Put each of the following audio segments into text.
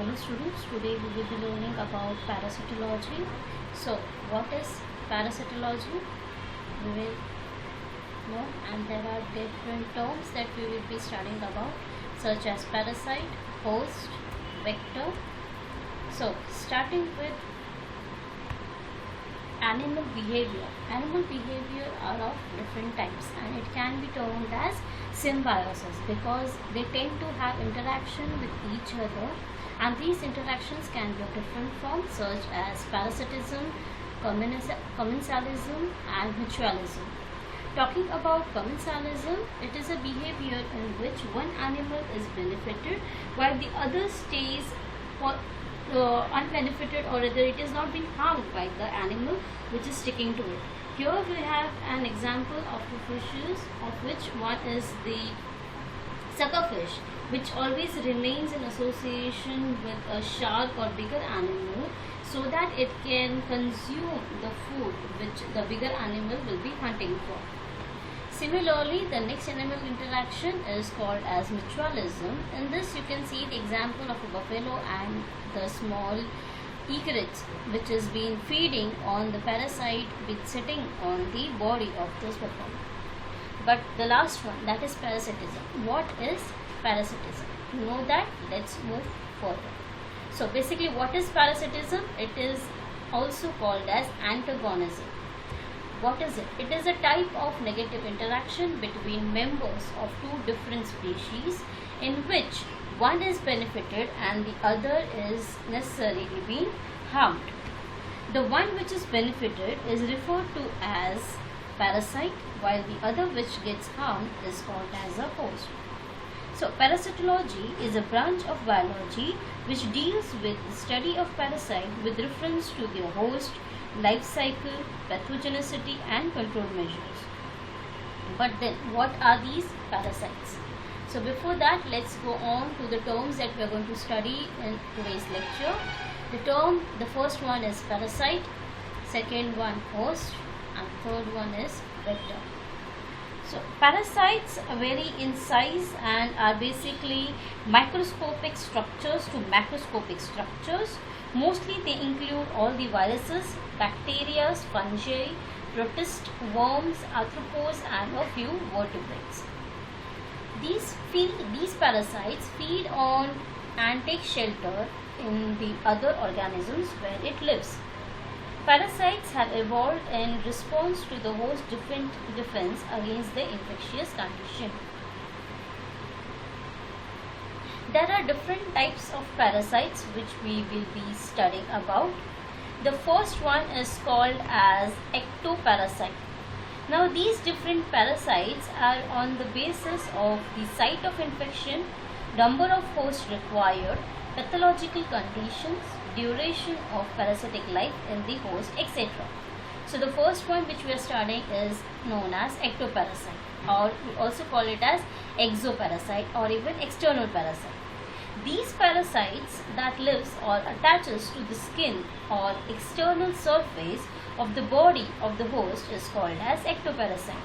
Hello students, today we will be learning about parasitology. So what is parasitology? We will know, and there are different terms that we will be studying about, such as parasite, host, vector. So starting with animal behavior. Animal behavior are of different types and it can be termed as symbiosis because they tend to have interaction with each other, and these interactions can be of different forms such as parasitism, commensalism and mutualism. Talking about commensalism, it is a behavior in which one animal is benefited while the other stays unbenefited, or rather it is not being harmed by the animal which is sticking to it. Here we have an example of the fishes, of which one is the suckerfish, which always remains in association with a shark or bigger animal so that it can consume the food which the bigger animal will be hunting for. Similarly, the next animal interaction is called as mutualism. In this you can see the example of a buffalo and the small egrets which is been feeding on the parasite which sitting on the body of this buffalo. But the last one, that is parasitism. What is parasitism? To know that, let's move further. So basically what is parasitism? It is also called as antagonism. What is it? It is a type of negative interaction between members of two different species in which one is benefited and the other is necessarily being harmed. The one which is benefited is referred to as parasite, while the other which gets harmed is called as a host. So parasitology is a branch of biology which deals with the study of parasite with reference to their host, life cycle, pathogenicity and control measures. But then what are these parasites? So before that, let's go on to the terms that we are going to study in today's lecture. The first one is parasite, second one host, and third one is vector. So parasites vary in size and are basically microscopic structures to macroscopic structures. Mostly they include all the viruses, bacteria, fungi, protists, worms, arthropods and a few vertebrates. These parasites feed on and take shelter in the other organisms where it lives. Parasites have evolved in response to the host's defense against the infectious condition. There are different types of parasites which we will be studying about. The first one is called as ectoparasite. Now these different parasites are on the basis of the site of infection, number of hosts required, pathological conditions, duration of parasitic life in the host, etc. So the first one which we are studying is known as ectoparasite, or we also call it as exoparasite or even external parasite. These parasites that lives or attaches to the skin or external surface of the body of the host is called as ectoparasite.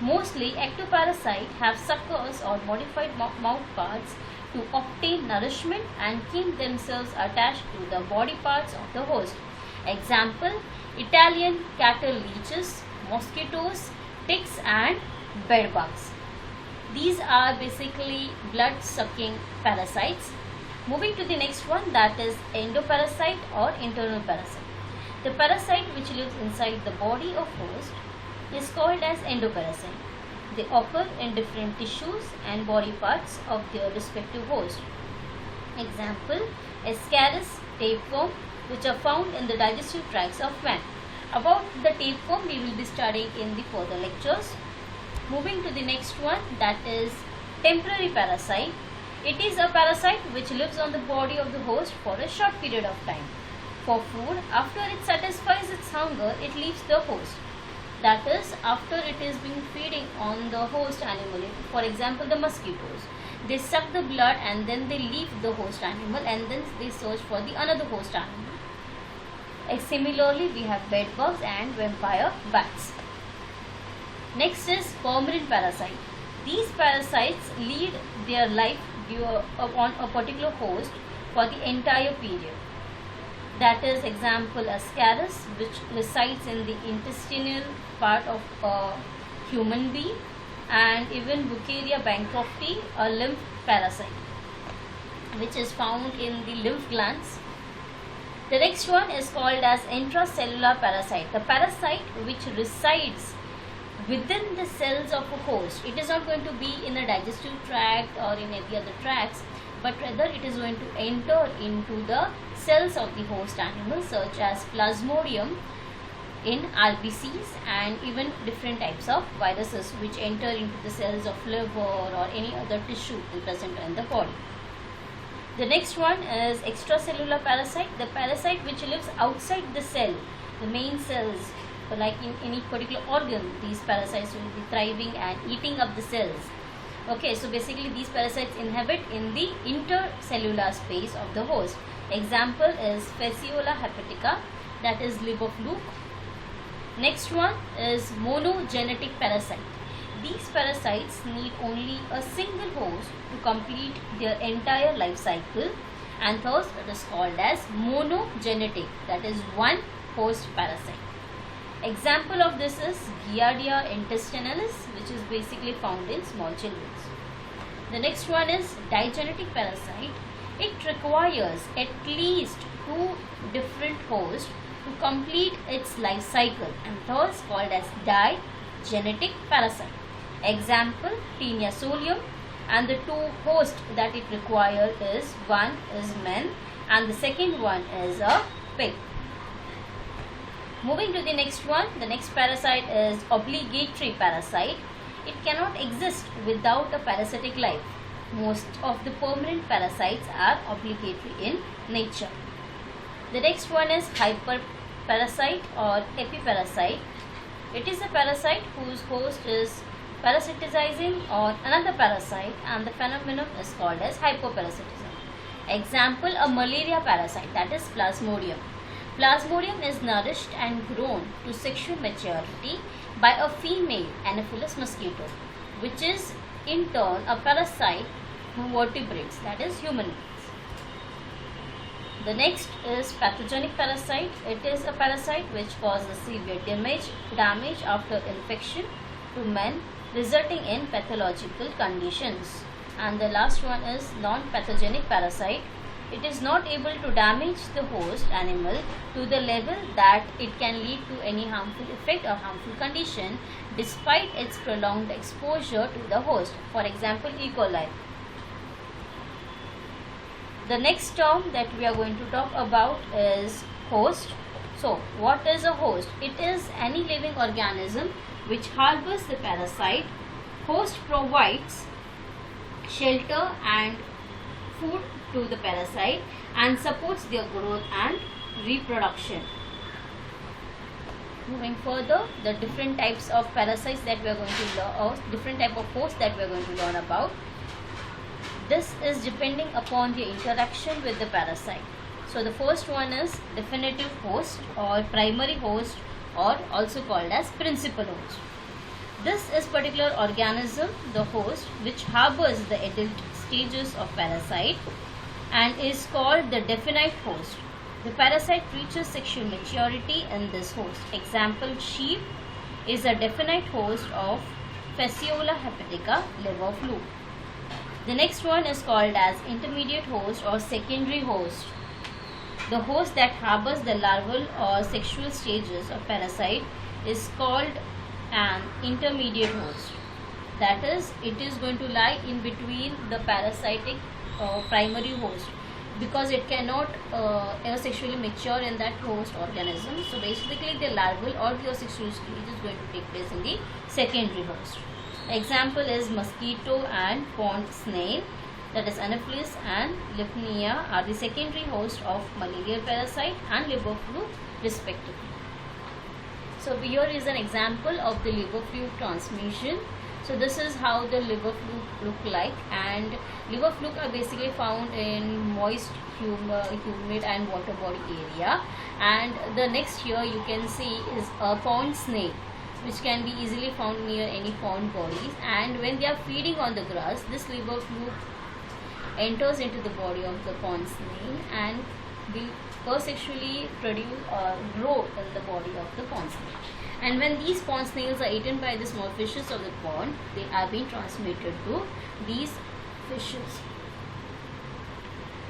Mostly ectoparasite have suckers or modified mouth parts to obtain nourishment and keep themselves attached to the body parts of the host. Example, Italian cattle leeches, mosquitoes, ticks and bedbugs. These are basically blood-sucking parasites. Moving to the next one, that is endoparasite or internal parasite. The parasite which lives inside the body of host is called as endoparasite. They occur in different tissues and body parts of their respective host. Example, Ascaris, tapeworm, which are found in the digestive tracts of man. About the tapeworm we will be studying in the further lectures. Moving to the next one, that is temporary parasite. It is a parasite which lives on the body of the host for a short period of time. For food, after it satisfies its hunger, it leaves the host. That is, after it is being feeding on the host animal, for example the mosquitoes, they suck the blood and then they leave the host animal and then they search for the another host animal. Similarly, we have bedbugs and vampire bats. Next is permanent parasite. These parasites lead their life on a particular host for the entire period. That is example Ascaris, which resides in the intestinal part of a human being, and even Buccaria bancrofti, a lymph parasite, which is found in the lymph glands. The next one is called as intracellular parasite, the parasite which resides within the cells of a host. It is not going to be in a digestive tract or in any other tracts, but rather it is going to enter into the cells of the host animal, such as Plasmodium in RBCs, and even different types of viruses which enter into the cells of liver or any other tissue present in the body. The next one is extracellular parasite, the parasite which lives outside the cell, the main cells. Like in any particular organ, these parasites will be thriving and eating up the cells. Okay, so basically these parasites inhabit in the intercellular space of the host. Example is Fasciola hepatica, that is liver fluke. Next one is monogenetic parasite. These parasites need only a single host to complete their entire life cycle, and thus it is called as monogenetic, that is one host parasite. Example of this is Giardia intestinalis, which is basically found in small children. The next one is digenetic parasite. It requires at least 2 different hosts to complete its life cycle, and thus called as digenetic parasite. Example Taenia solium, and the 2 hosts that it requires is, one is man and the second one is a pig. Moving to the next one, the next parasite is obligatory parasite. It cannot exist without a parasitic life. Most of the permanent parasites are obligatory in nature. The next one is hyperparasite or epiparasite. It is a parasite whose host is parasitizing on another parasite, and the phenomenon is called as hyperparasitism. Example, a malaria parasite, that is Plasmodium. Plasmodium is nourished and grown to sexual maturity by a female Anopheles mosquito, which is in turn a parasite who vertebrates, that is human beings. The next is pathogenic parasite. It is a parasite which causes severe damage after infection to men, resulting in pathological conditions. And the last one is non-pathogenic parasite. It is not able to damage the host animal to the level that it can lead to any harmful effect or harmful condition despite its prolonged exposure to the host. For example, E. coli. The next term that we are going to talk about is host. So, what is a host? It is any living organism which harbors the parasite. Host provides shelter and food to the parasite and supports their growth and reproduction. Moving further, the different types of parasites that we are going to learn, or different type of hosts that we are going to learn about. This is depending upon the interaction with the parasite. So the first one is definitive host or primary host, or also called as principal host. This is particular organism, the host, which harbors the adult stages of parasite and is called the definite host. The parasite reaches sexual maturity in this host. Example, sheep is a definite host of Fasciola hepatica, liver fluke. The next one is called as intermediate host or secondary host. The host that harbors the larval or sexual stages of parasite is called an intermediate host. That is, it is going to lie in between the parasitic primary host, because it cannot ever sexually mature in that host organism. So basically the larval or the sexual stage is going to take place in the secondary host. Example is mosquito and pond snail, that is Anopheles and Lypnea, are the secondary host of malarial parasite and liver fluke respectively. So here is an example of the liver fluke transmission. So this is how the liver fluke look like, and liver fluke are basically found in moist, humid and water body area. And the next here you can see is a pond snail, which can be easily found near any pond bodies, and when they are feeding on the grass, this liver fluke enters into the body of the pond snail and will asexually produce or grow in the body of the pond snail. And when these pond snails are eaten by the small fishes of the pond, they are being transmitted to these fishes.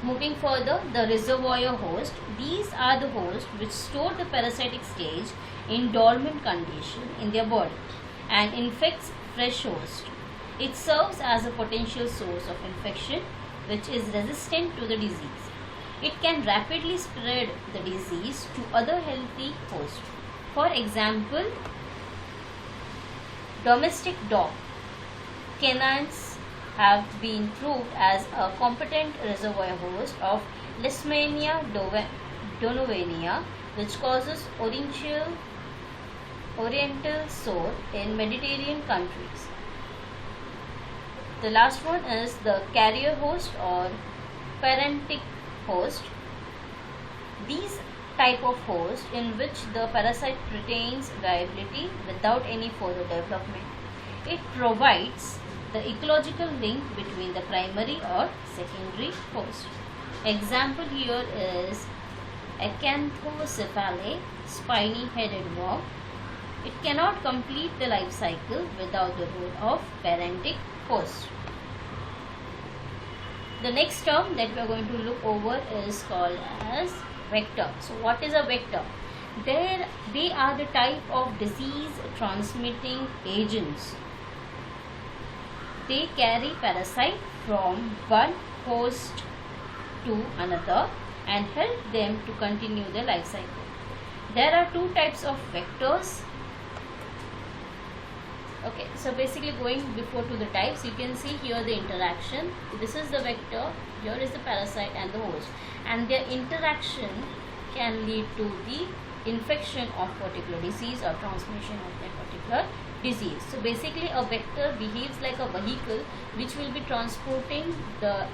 Moving further, the reservoir host. These are the hosts which store the parasitic stage in dormant condition in their body and infects fresh host. It serves as a potential source of infection which is resistant to the disease. It can rapidly spread the disease to other healthy hosts. For example, domestic dog. Canines have been proved as a competent reservoir host of Leishmania donovania, which causes oriental sore in Mediterranean countries. The last one is the carrier host or parentic host. These type of host in which the parasite retains viability without any further development. It provides the ecological link between the primary or secondary host. Example here is Acanthocephalae, spiny-headed worm. It cannot complete the life cycle without the role of parentic host. The next term that we are going to look over is called as vector. So what is a vector? They are the type of disease transmitting agents. They carry parasite from one host to another and help them to continue the life cycle. There are two types of vectors. Okay, so basically going before to the types, you can see here the interaction. This is the vector, here is the parasite and the host, and their interaction can lead to the infection of particular disease or transmission of that particular disease. So basically a vector behaves like a vehicle which will be transporting the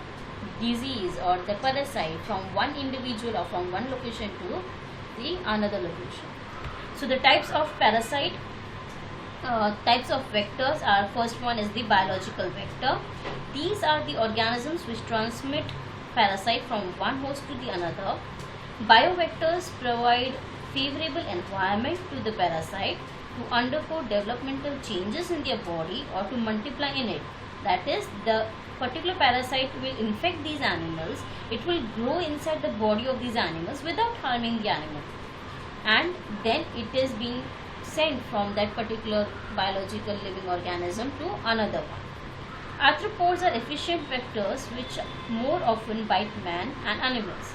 disease or the parasite from one individual or from one location to the another location. So the types of parasite types of vectors are, first one is the biological vector. These are the organisms which transmit parasite from one host to the another. Biovectors provide favorable environment to the parasite to undergo developmental changes in their body or to multiply in it. That is, the particular parasite will infect these animals. It will grow inside the body of these animals without harming the animal, and then it is being sent from that particular biological living organism to another one. Arthropods are efficient vectors which more often bite man and animals.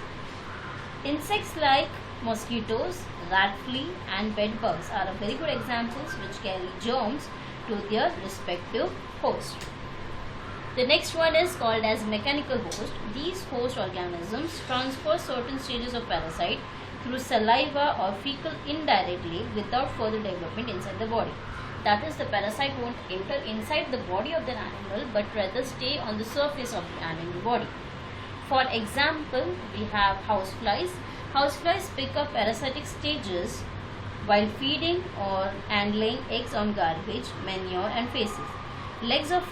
Insects like mosquitoes, rat flea and bed bugs are very good examples which carry germs to their respective host. The next one is called as mechanical host. These host organisms transfer certain stages of parasite through saliva or fecal indirectly without further development inside the body. That is, the parasite won't enter inside the body of the animal but rather stay on the surface of the animal body. For example, we have houseflies. Houseflies pick up parasitic stages while feeding and laying eggs on garbage, manure and feces. Legs of